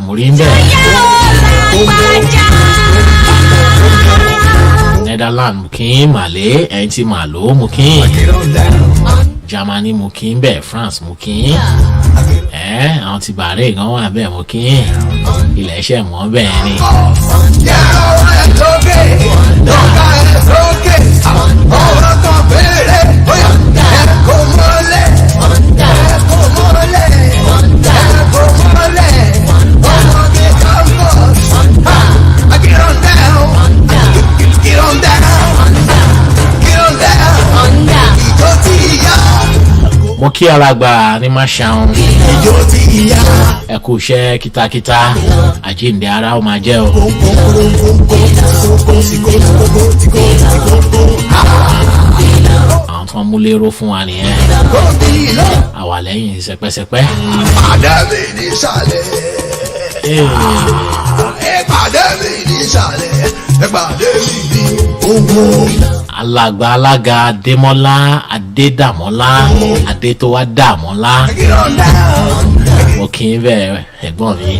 mo rí ń bẹ̀. Netherlands mo kí ń Màlé ẹ̀yìn tí Màló mo kí ń Germany mo kí ń bẹ̀ France mo kí ń àwọn ti Bahrain gan wà bẹ́ẹ̀ mo kí ń ilẹ̀ iṣẹ́ mọ́ bẹ́ẹ̀ ni. Mo kí alàgbà ní máa ṣàwọn ẹ kú iṣẹ́ kítakíta àjíǹde ara ó máa jẹ́ o. Àwọn tó ń mú lérò fún wa nìyẹn àwa lẹ́yìn sẹpẹ́sẹpẹ́. Ìpàdé mi ní ìsàlẹ̀. Ìpàdé mi ní ìsàlẹ̀. Ìpàdé mi ní ogun. Alàgbà alága Adémọ́lá Adédàmọ́lá Adétọ́wá Dàmọ́lá mo kí ń bẹ̀ ẹ̀gbọ́n mi.